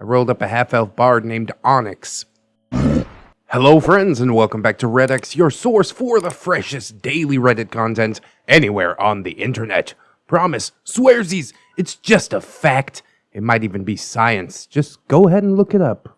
rolled up a half-elf bard named Onyx. Hello friends, and welcome back to ReddX, your source for the freshest daily Reddit content anywhere on the internet. Promise, swearsies, it's just a fact. It might even be science. Just go ahead and look it up.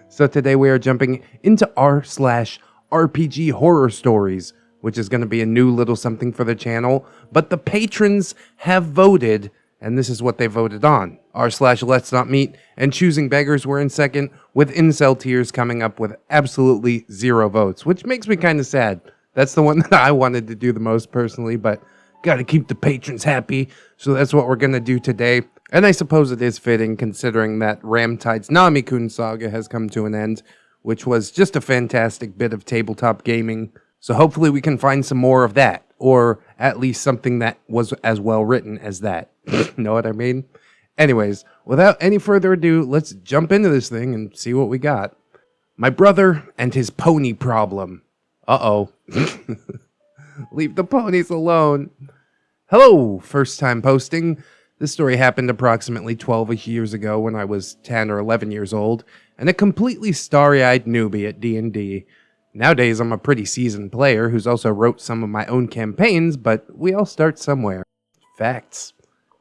So today we are jumping into r/RPGHorrorStories, which is going to be a new little something for the channel, but the patrons have voted, and this is what they voted on. r/Let's Not Meet and Choosing Beggars were in second, with Incel Tears coming up with absolutely 0 votes, which makes me kind of sad. That's the one that I wanted to do the most personally, but gotta keep the patrons happy, so that's what we're gonna do today. And I suppose it is fitting considering that Ramtide's Nami-kun saga has come to an end, which was just a fantastic bit of tabletop gaming. So hopefully we can find some more of that, or at least something that was as well written as that. Know what I mean? Anyways, without any further ado, let's jump into this thing and see what we got. My brother and his pony problem. Uh-oh. Leave the ponies alone. Hello, first time posting. This story happened approximately 12 years ago when I was 10 or 11 years old, and a completely starry-eyed newbie at D&D. Nowadays, I'm a pretty seasoned player who's also wrote some of my own campaigns, but we all start somewhere. Facts.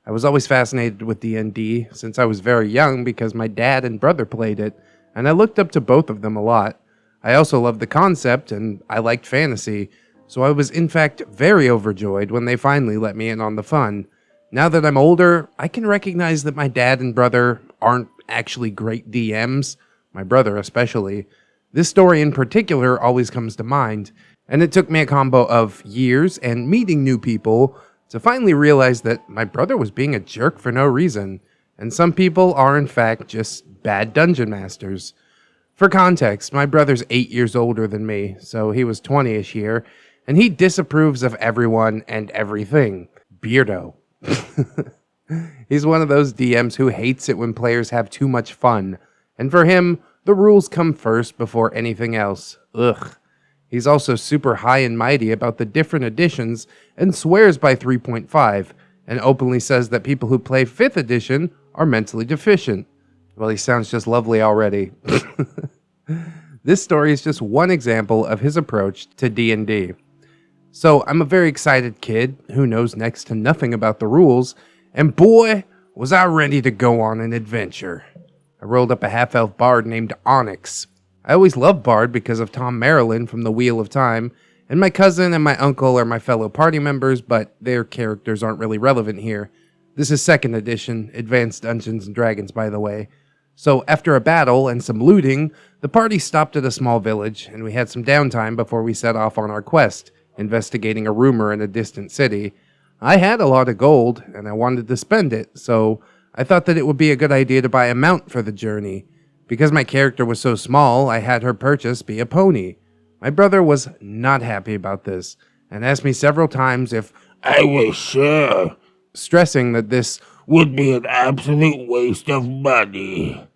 I was always fascinated with D&D since I was very young because my dad and brother played it, and I looked up to both of them a lot. I also loved the concept, and I liked fantasy, so I was in fact very overjoyed when they finally let me in on the fun. Now that I'm older, I can recognize that my dad and brother aren't actually great DMs, my brother especially. This story in particular always comes to mind, and it took me a combo of years and meeting new people to finally realize that my brother was being a jerk for no reason, and some people are in fact just bad dungeon masters. For context, my brother's 8 years older than me, so he was 20-ish here, and he disapproves of everyone and everything. Beardo. He's one of those DMs who hates it when players have too much fun, and for him, the rules come first before anything else. Ugh. He's also super high and mighty about the different editions and swears by 3.5, and openly says that people who play 5th edition are mentally deficient. Well, he sounds just lovely already. This story is just one example of his approach to D&D. So I'm a very excited kid who knows next to nothing about the rules, and boy, was I ready to go on an adventure. I rolled up a half-elf bard named Onyx. I always loved Bard because of Tom Marilyn from The Wheel of Time, and my cousin and my uncle are my fellow party members, but their characters aren't really relevant here. This is 2nd edition, Advanced Dungeons & Dragons, by the way. So after a battle and some looting, the party stopped at a small village, and we had some downtime before we set off on our quest, investigating a rumor in a distant city. I had a lot of gold, and I wanted to spend it, so I thought that it would be a good idea to buy a mount for the journey. Because my character was so small, I had her purchase be a pony. My brother was not happy about this, and asked me several times if I was sure, stressing that this would be an absolute waste of money.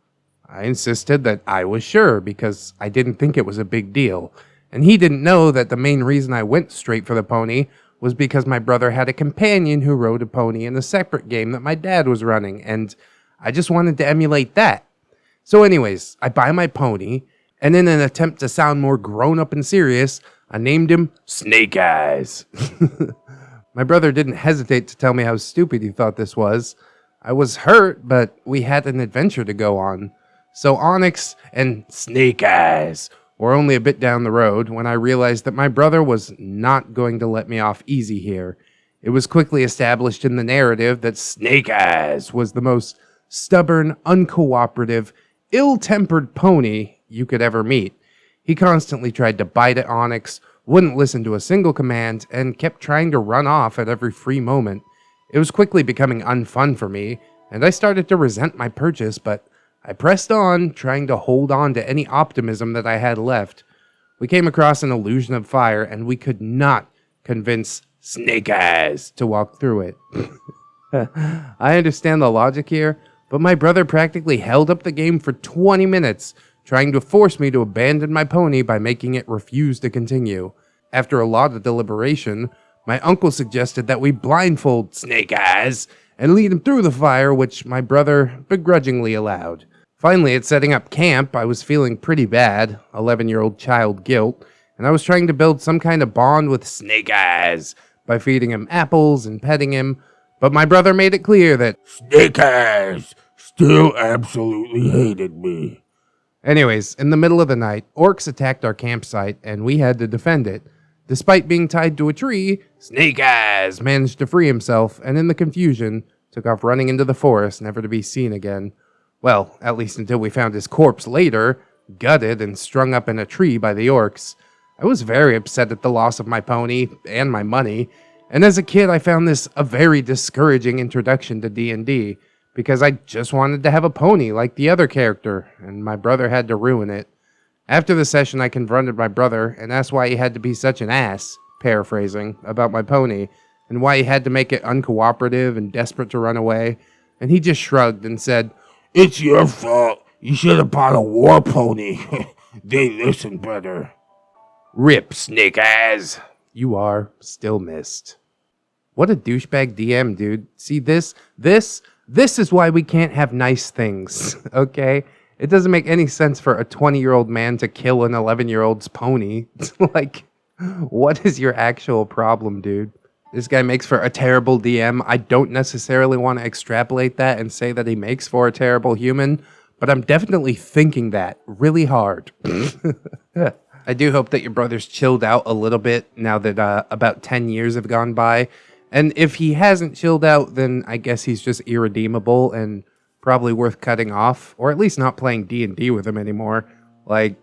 I insisted that I was sure, because I didn't think it was a big deal, and he didn't know that the main reason I went straight for the pony was because my brother had a companion who rode a pony in a separate game that my dad was running, and I just wanted to emulate that. So anyways, I buy my pony, and in an attempt to sound more grown-up and serious, I named him Snake Eyes. My brother didn't hesitate to tell me how stupid he thought this was. I was hurt, but we had an adventure to go on. So Onyx and Snake Eyes were only a bit down the road when I realized that my brother was not going to let me off easy here. It was quickly established in the narrative that Snake Eyes was the most stubborn, uncooperative, ill-tempered pony you could ever meet. He constantly tried to bite at Onyx, wouldn't listen to a single command, and kept trying to run off at every free moment. It was quickly becoming unfun for me, and I started to resent my purchase, but I pressed on, trying to hold on to any optimism that I had left. We came across an illusion of fire, and we could not convince Snake Eyes to walk through it. I understand the logic here, but my brother practically held up the game for 20 minutes, trying to force me to abandon my pony by making it refuse to continue. After a lot of deliberation, my uncle suggested that we blindfold Snake Eyes and lead him through the fire, which my brother begrudgingly allowed. Finally, at setting up camp, I was feeling pretty bad, 11-year-old child guilt, and I was trying to build some kind of bond with Snake Eyes by feeding him apples and petting him, but my brother made it clear that Snake Eyes still absolutely hated me. Anyways, in the middle of the night, orcs attacked our campsite, and we had to defend it. Despite being tied to a tree, Snake Eyes managed to free himself, and in the confusion, took off running into the forest, never to be seen again. Well, at least until we found his corpse later, gutted and strung up in a tree by the orcs. I was very upset at the loss of my pony and my money, and as a kid I found this a very discouraging introduction to D&D, because I just wanted to have a pony like the other character, and my brother had to ruin it. After the session I confronted my brother and asked why he had to be such an ass, paraphrasing, about my pony, and why he had to make it uncooperative and desperate to run away, and he just shrugged and said, It's your fault. You should have bought a war pony. They listen better. Rip, Snake Eyes. You are still missed. What a douchebag DM, dude. See, this is why we can't have nice things, okay? It doesn't make any sense for a 20-year-old man to kill an 11-year-old's pony. Like, what is your actual problem, dude? This guy makes for a terrible DM. I don't necessarily want to extrapolate that and say that he makes for a terrible human, but I'm definitely thinking that really hard. I do hope that your brother's chilled out a little bit now that about 10 years have gone by. And if he hasn't chilled out, then I guess he's just irredeemable and probably worth cutting off, or at least not playing D&D with him anymore. Like,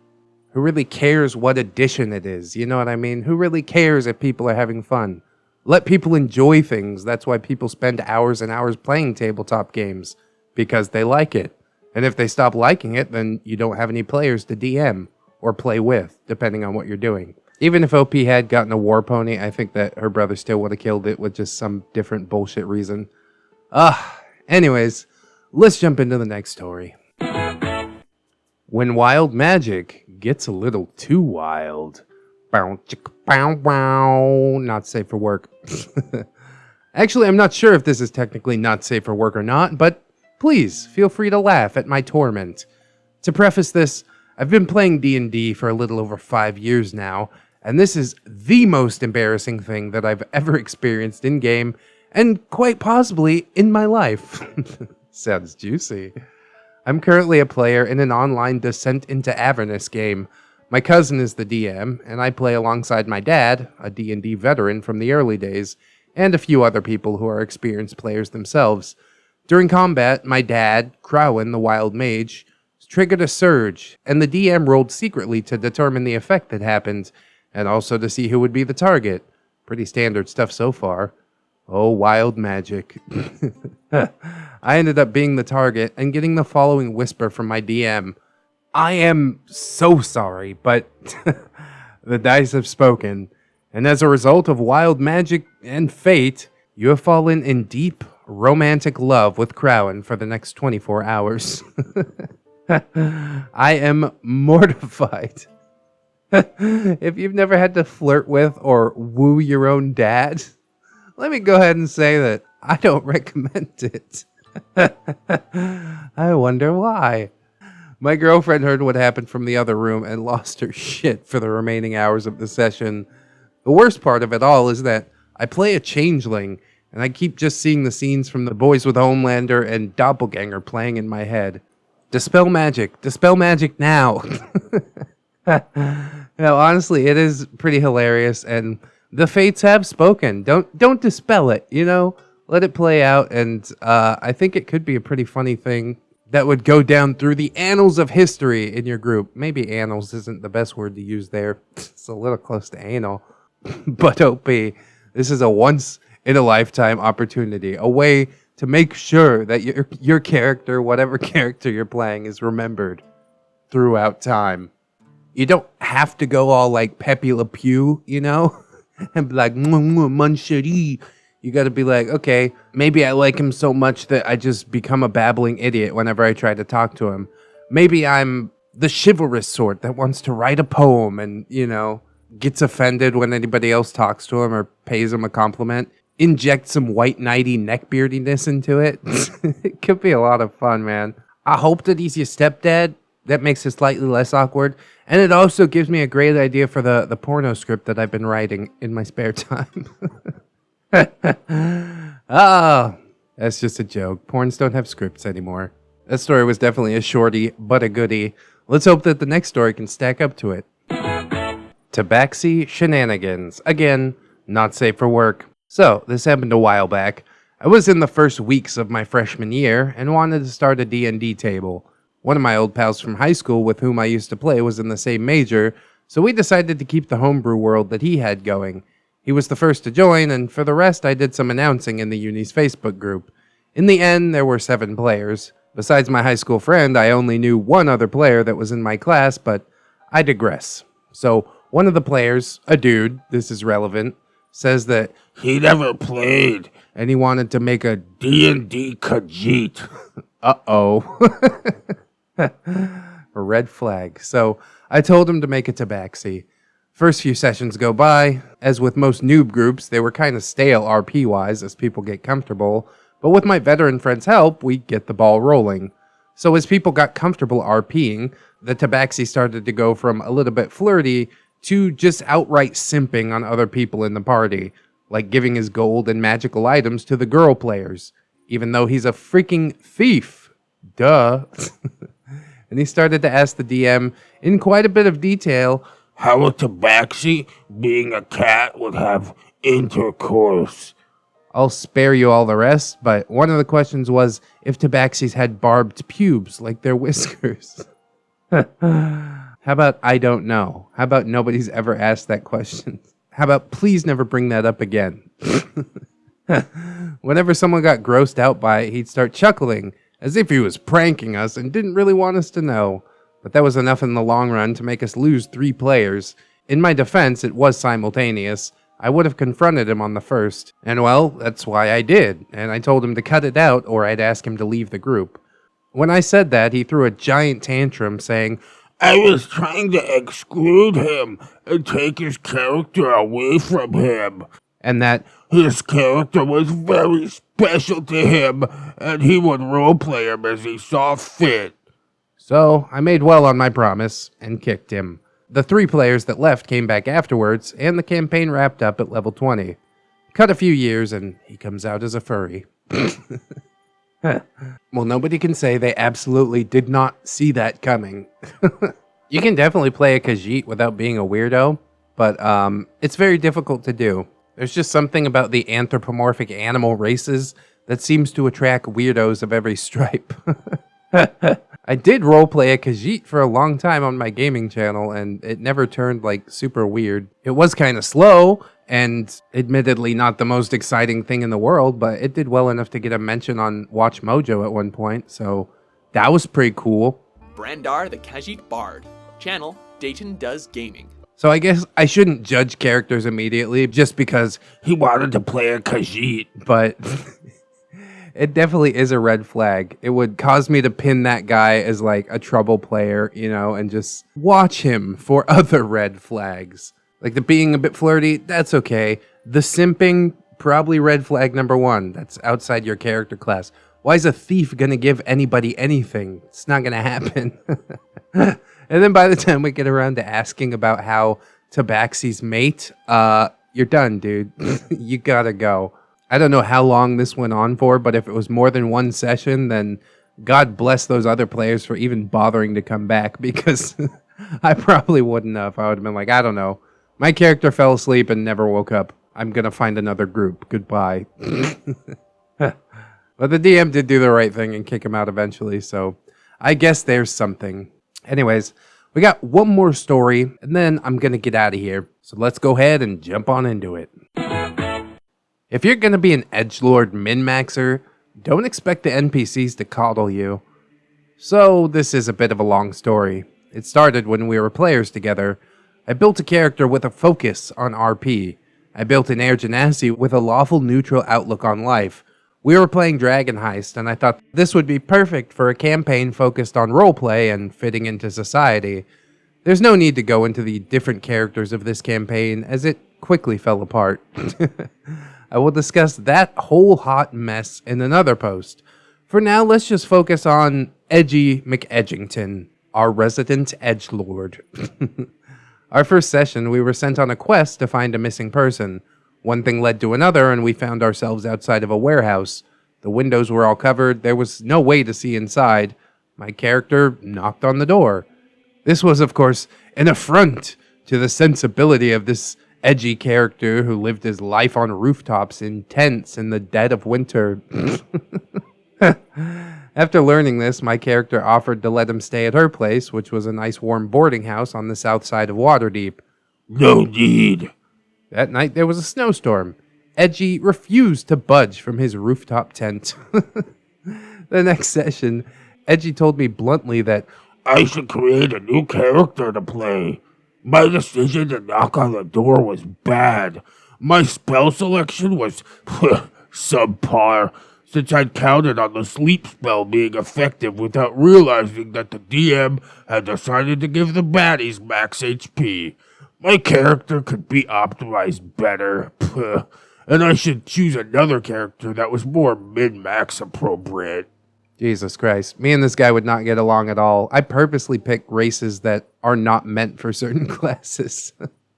who really cares what edition it is? You know what I mean? Who really cares if people are having fun? Let people enjoy things. That's why people spend hours and hours playing tabletop games, because they like it. And if they stop liking it, then you don't have any players to DM or play with, depending on what you're doing. Even if OP had gotten a war pony, I think that her brother still would have killed it with just some different bullshit reason. Anyways, let's jump into the next story. When wild magic gets a little too wild. Bow, chicka, bow, wow. Not safe for work. Actually, I'm not sure if this is technically not safe for work or not, but please feel free to laugh at my torment. To preface this, I've been playing D&D for a little over 5 years now, and this is the most embarrassing thing that I've ever experienced in-game, and quite possibly in my life. Sounds juicy. I'm currently a player in an online Descent into Avernus game. My cousin is the DM, and I play alongside my dad, a D&D veteran from the early days, and a few other people who are experienced players themselves. During combat, my dad, Crowan the Wild Mage, triggered a surge, and the DM rolled secretly to determine the effect that happened, and also to see who would be the target. Pretty standard stuff so far. Oh, wild magic. I ended up being the target and getting the following whisper from my DM. I am so sorry, but the dice have spoken, and as a result of wild magic and fate, you have fallen in deep, romantic love with Crowan for the next 24 hours. I am mortified. If you've never had to flirt with or woo your own dad, let me go ahead and say that I don't recommend it. I wonder why. My girlfriend heard what happened from the other room and lost her shit for the remaining hours of the session. The worst part of it all is that I play a changeling, and I keep just seeing the scenes from The Boys with Homelander and Doppelganger playing in my head. Dispel magic now. No, honestly, it is pretty hilarious, and the fates have spoken. Don't dispel it, you know? Let it play out, and I think it could be a pretty funny thing that would go down through the annals of history in your group. Maybe annals isn't the best word to use there. It's a little close to anal. But OP, this is a once-in-a-lifetime opportunity, a way to make sure that your character, whatever character you're playing, is remembered throughout time. You don't have to go all like Pepe Le Pew, you know? And be like, mon chéri. You gotta be like, okay, maybe I like him so much that I just become a babbling idiot whenever I try to talk to him. Maybe I'm the chivalrous sort that wants to write a poem and, you know, gets offended when anybody else talks to him or pays him a compliment. Inject some white knighty neckbeardiness into it. It could be a lot of fun, man. I hope that he's your stepdad. That makes it slightly less awkward. And it also gives me a great idea for the porno script that I've been writing in my spare time. Ah, that's just a joke. Porns don't have scripts anymore. That story was definitely a shorty, but a goodie. Let's hope that the next story can stack up to it. Tabaxi shenanigans. Again, not safe for work. So, this happened a while back. I was in the first weeks of my freshman year and wanted to start a D&D table. One of my old pals from high school with whom I used to play was in the same major, so we decided to keep the homebrew world that he had going. He was the first to join, and for the rest I did some announcing in the uni's Facebook group. In the end, there were 7 players. Besides my high school friend, I only knew one other player that was in my class, but I digress. So, one of the players, a dude, this is relevant, says that He never played, and he wanted to make a D&D Khajiit. uh-oh. A red flag. So I told him to make a Tabaxi. First few sessions go by. As with most noob groups, they were kind of stale RP-wise as people get comfortable, but with my veteran friend's help, we get the ball rolling. So as people got comfortable RPing, the Tabaxi started to go from a little bit flirty to just outright simping on other people in the party, like giving his gold and magical items to the girl players, even though he's a freaking thief. Duh. And he started to ask the DM in quite a bit of detail How a Tabaxi, being a cat, would have intercourse. I'll spare you all the rest, but one of the questions was if Tabaxis had barbed pubes like their whiskers. How about I don't know? How about nobody's ever asked that question? How about please never bring that up again? Whenever someone got grossed out by it, he'd start chuckling, as if he was pranking us and didn't really want us to know. But that was enough in the long run to make us lose 3 players. In my defense, it was simultaneous. I would have confronted him on the first. And well, that's why I did. And I told him to cut it out or I'd ask him to leave the group. When I said that, he threw a giant tantrum saying, I was trying to exclude him and take his character away from him. And that His character was very special to him, and he would roleplay him as he saw fit. So I made well on my promise and kicked him. The 3 players that left came back afterwards, and the campaign wrapped up at level 20. Cut a few years, and he comes out as a furry. Well, nobody can say they absolutely did not see that coming. You can definitely play a Khajiit without being a weirdo, but it's very difficult to do. There's just something about the anthropomorphic animal races that seems to attract weirdos of every stripe. I did roleplay a Khajiit for a long time on my gaming channel, and it never turned, like, super weird. It was kind of slow, and admittedly not the most exciting thing in the world, but it did well enough to get a mention on Watch Mojo at one point, so that was pretty cool. Brandar the Khajiit Bard. Channel, Dayton Does Gaming. So I guess I shouldn't judge characters immediately just because He wanted to play a Khajiit. but it definitely is a red flag. It would cause me to pin that guy as like a trouble player, you know, and just watch him for other red flags. Like the being a bit flirty, that's okay. The simping, probably red flag number 1. That's outside your character class. Why is a thief gonna give anybody anything? It's not gonna happen. And then by the time we get around to asking about how Tabaxi's mate, you're done, dude. You gotta go. I don't know how long this went on for, but if it was more than 1 session, then God bless those other players for even bothering to come back, because I probably wouldn't have. I would have been like, I don't know. My character fell asleep and never woke up. I'm gonna find another group. Goodbye. But the DM did do the right thing and kick him out eventually, so I guess there's something. Anyways, we got one more story, and then I'm gonna get out of here. So let's go ahead and jump on into it. If you're gonna be an edgelord min-maxer, don't expect the NPCs to coddle you. So this is a bit of a long story. It started when we were players together. I built a character with a focus on RP. I built an Air Genasi with a lawful neutral outlook on life. We were playing Dragon Heist, and I thought this would be perfect for a campaign focused on roleplay and fitting into society. There's no need to go into the different characters of this campaign, as it quickly fell apart. I will discuss that whole hot mess in another post. For For now, let's just focus on Edgy McEdgington, our resident edgelord. Our first session, we were sent on a quest to find a missing person. One thing led to another, and we found ourselves outside of a warehouse. The windows were all covered. There was no way to see inside. My character knocked on the door. This was, of course, an affront to the sensibility of this edgy character who lived his life on rooftops in tents in the dead of winter. After learning this, my character offered to let him stay at her place, which was a nice warm boarding house on the south side of Waterdeep. No need. That night there was a snowstorm. Edgy refused to budge from his rooftop tent. The next session, Edgy told me bluntly that I should create a new character to play. My decision to knock on the door was bad. My spell selection was subpar, since I'd counted on the sleep spell being effective without realizing that the DM had decided to give the baddies max HP. My character could be optimized better, and I should choose another character that was more min-max appropriate. Jesus Christ, me and this guy would not get along at all. I purposely pick races that are not meant for certain classes.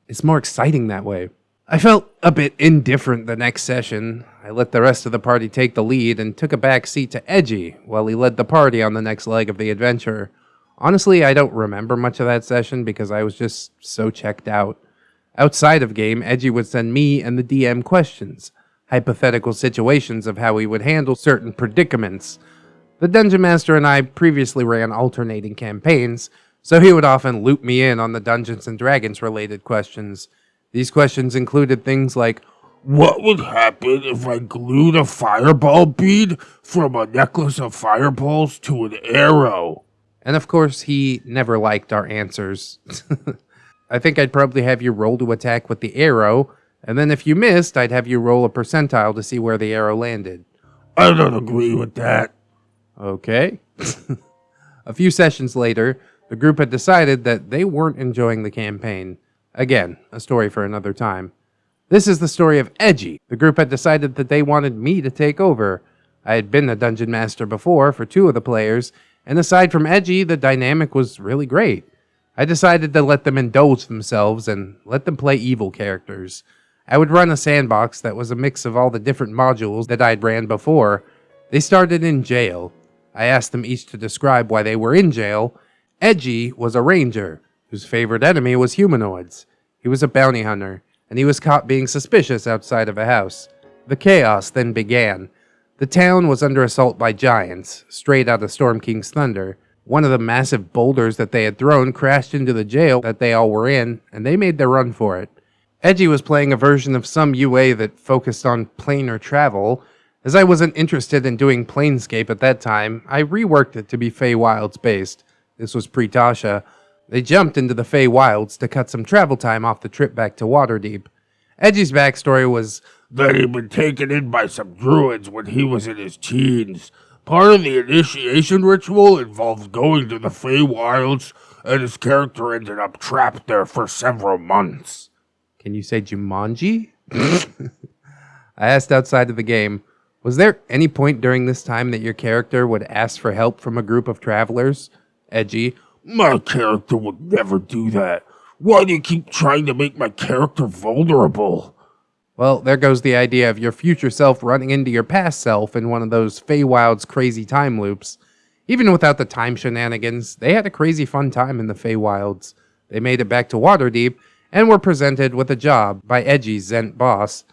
It's more exciting that way. I felt a bit indifferent the next session. I let the rest of the party take the lead and took a back seat to Edgy while he led the party on the next leg of the adventure. Honestly, I don't remember much of that session because I was just so checked out. Outside of game, Edgy would send me and the DM questions, hypothetical situations of how he would handle certain predicaments. The Dungeon Master and I previously ran alternating campaigns, so he would often loop me in on the Dungeons & Dragons related questions. These questions included things like, what would happen if I glued a fireball bead from a necklace of fireballs to an arrow? And of course, he never liked our answers. I think I'd probably have you roll to attack with the arrow, and then if you missed, I'd have you roll a percentile to see where the arrow landed. I don't agree with that. Okay. A few sessions later, the group had decided that they weren't enjoying the campaign. Again, a story for another time. This is the story of Edgy. The group had decided that they wanted me to take over. I had been a dungeon master before for 2 of the players, and aside from Edgy, the dynamic was really great. I decided to let them indulge themselves and let them play evil characters. I would run a sandbox that was a mix of all the different modules that I'd ran before. They started in jail. I asked them each to describe why they were in jail. Edgy was a ranger, whose favorite enemy was humanoids. He was a bounty hunter, and he was caught being suspicious outside of a house. The chaos then began. The town was under assault by giants, straight out of Storm King's thunder. One of the massive boulders that they had thrown crashed into the jail that they all were in, and they made their run for it. Edgy was playing a version of some UA that focused on planar travel. As I wasn't interested in doing Planescape at that time, I reworked it to be Feywilds based. This was pre-Tasha. They jumped into the Feywilds to cut some travel time off the trip back to Waterdeep. Edgy's backstory was that he'd been taken in by some druids when he was in his teens. Part of the initiation ritual involved going to the Feywilds, and his character ended up trapped there for several months. Can you say Jumanji? I asked outside of the game, was there any point during this time that your character would ask for help from a group of travelers? Edgy, my character would never do that. Why do you keep trying to make my character vulnerable? Well, there goes the idea of your future self running into your past self in one of those Feywild's crazy time loops. Even without the time shenanigans, they had a crazy fun time in the Feywilds. They made it back to Waterdeep and were presented with a job by Edgy's Zent boss.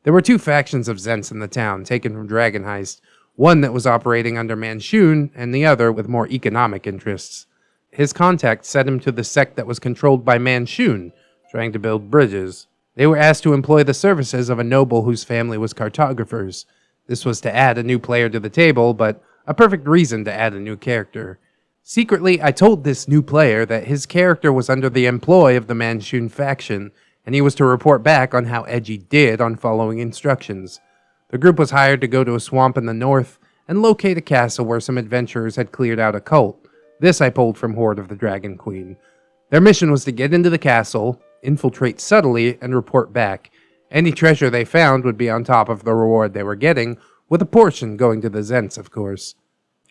There were 2 factions of Zents in the town, taken from Dragon Heist, one that was operating under Manchun and the other with more economic interests. His contact sent him to the sect that was controlled by Manchun, trying to build bridges. They were asked to employ the services of a noble whose family was cartographers. This was to add a new player to the table, but a perfect reason to add a new character. Secretly, I told this new player that his character was under the employ of the Manchun faction, and he was to report back on how Edgy did on following instructions. The group was hired to go to a swamp in the north and locate a castle where some adventurers had cleared out a cult. This I pulled from Horde of the Dragon Queen. Their mission was to get into the castle, infiltrate subtly, and report back. Any treasure they found would be on top of the reward they were getting, with a portion going to the Zents, of course.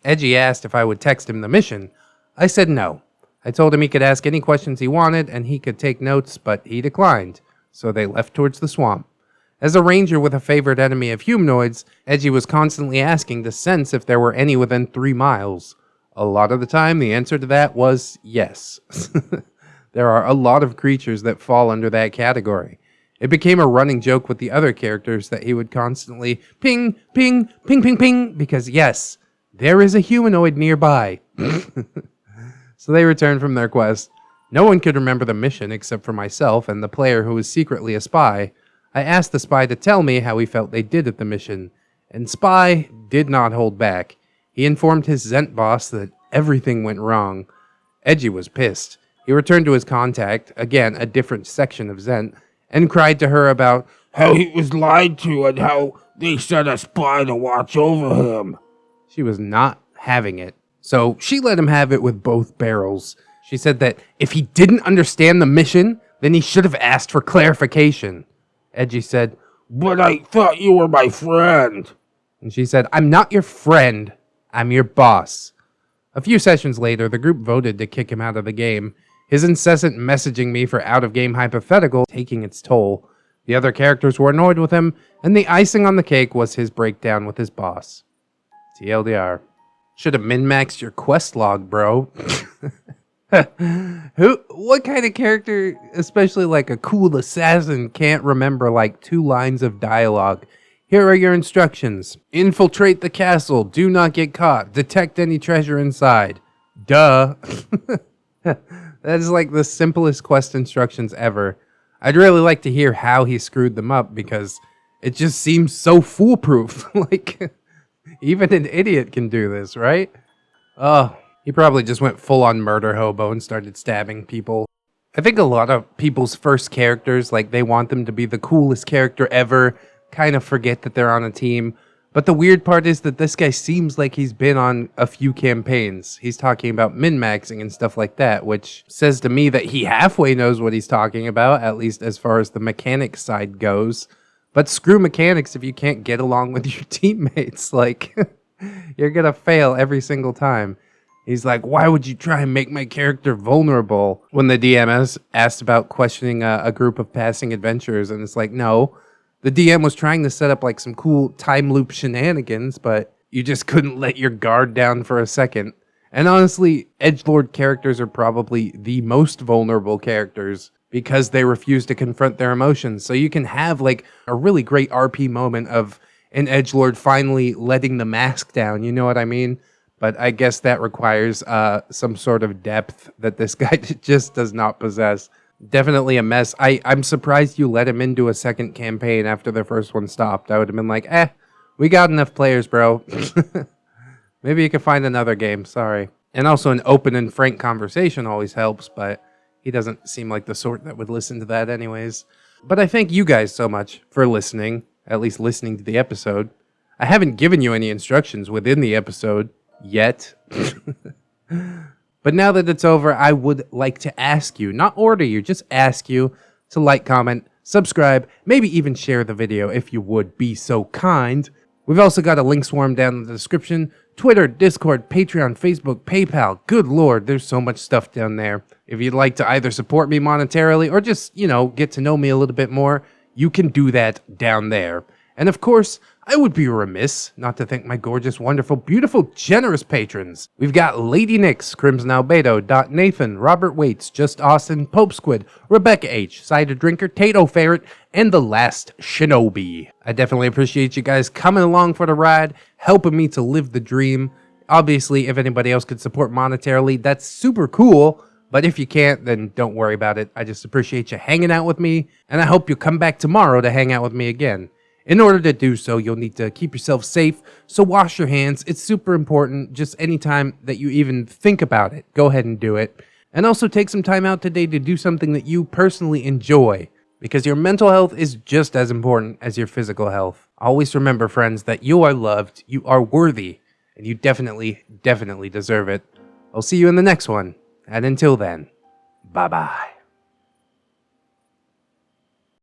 Edgy asked if I would text him the mission. I said no. I told him he could ask any questions he wanted and he could take notes, but he declined, so they left towards the swamp. As a ranger with a favorite enemy of humanoids, Edgy was constantly asking to sense if there were any within 3 miles. A lot of the time, the answer to that was yes. There are a lot of creatures that fall under that category. It became a running joke with the other characters that he would constantly ping, ping, ping, ping, ping, because yes, there is a humanoid nearby. So they returned from their quest. No one could remember the mission except for myself and the player who was secretly a spy. I asked the spy to tell me how he felt they did at the mission, and Spy did not hold back. He informed his Zent boss that everything went wrong. Edgy was pissed. He returned to his contact, again a different section of Zent, and cried to her about how he was lied to and how they sent a spy to watch over him. She was not having it, so she let him have it with both barrels. She said that if he didn't understand the mission, then he should have asked for clarification. Edgy said, "But I thought you were my friend." And she said, "I'm not your friend. I'm your boss." A few sessions later, the group voted to kick him out of the game. His incessant messaging me for out-of-game hypothetical taking its toll. The other characters were annoyed with him, and the icing on the cake was his breakdown with his boss. TLDR. Should have min-maxed your quest log, bro. What kind of character, especially like a cool assassin, can't remember like 2 lines of dialogue? Here are your instructions. Infiltrate the castle. Do not get caught. Detect any treasure inside. Duh. That is like the simplest quest instructions ever. I'd really like to hear how he screwed them up because it just seems so foolproof. Like, even an idiot can do this, right? Oh, he probably just went full on murder hobo and started stabbing people. I think a lot of people's first characters, like they want them to be the coolest character ever, kind of forget that they're on a team. But the weird part is that this guy seems like he's been on a few campaigns. He's talking about min-maxing and stuff like that, which says to me that he halfway knows what he's talking about, at least as far as the mechanics side goes. But screw mechanics if you can't get along with your teammates. Like, you're gonna fail every single time. He's like, why would you try and make my character vulnerable? When the DM asked about questioning a group of passing adventurers, and it's like, no. The DM was trying to set up like some cool time loop shenanigans, but you just couldn't let your guard down for a second. And honestly, edgelord characters are probably the most vulnerable characters because they refuse to confront their emotions. So you can have like a really great RP moment of an edgelord finally letting the mask down, you know what I mean? But I guess that requires some sort of depth that this guy just does not possess. Definitely a mess. I'm surprised you let him into a second campaign after the first one stopped. I would have been like, we got enough players, bro. Maybe you can find another game, sorry. And also an open and frank conversation always helps, but he doesn't seem like the sort that would listen to that anyways. But I thank you guys so much for listening, at least listening to the episode. I haven't given you any instructions within the episode yet. But now that it's over, I would like to ask you, not order you, just ask you to like, comment, subscribe, maybe even share the video if you would be so kind. We've also got a link swarm down in the description. Twitter, Discord, Patreon, Facebook, PayPal. Good lord, there's so much stuff down there. If you'd like to either support me monetarily or just, get to know me a little bit more, you can do that down there. And of course, I would be remiss not to thank my gorgeous, wonderful, beautiful, generous patrons. We've got Lady Nix, Crimson Albedo, Dot Nathan, Robert Waits, Just Austin, Pope Squid, Rebecca H, Cider Drinker, Tato Ferret, and The Last Shinobi. I definitely appreciate you guys coming along for the ride, helping me to live the dream. Obviously, if anybody else could support monetarily, that's super cool. But if you can't, then don't worry about it. I just appreciate you hanging out with me, and I hope you'll come back tomorrow to hang out with me again. In order to do so, you'll need to keep yourself safe, so wash your hands. It's super important. Just anytime that you even think about it, go ahead and do it. And also take some time out today to do something that you personally enjoy, because your mental health is just as important as your physical health. Always remember, friends, that you are loved, you are worthy, and you definitely, definitely deserve it. I'll see you in the next one, and until then, bye-bye.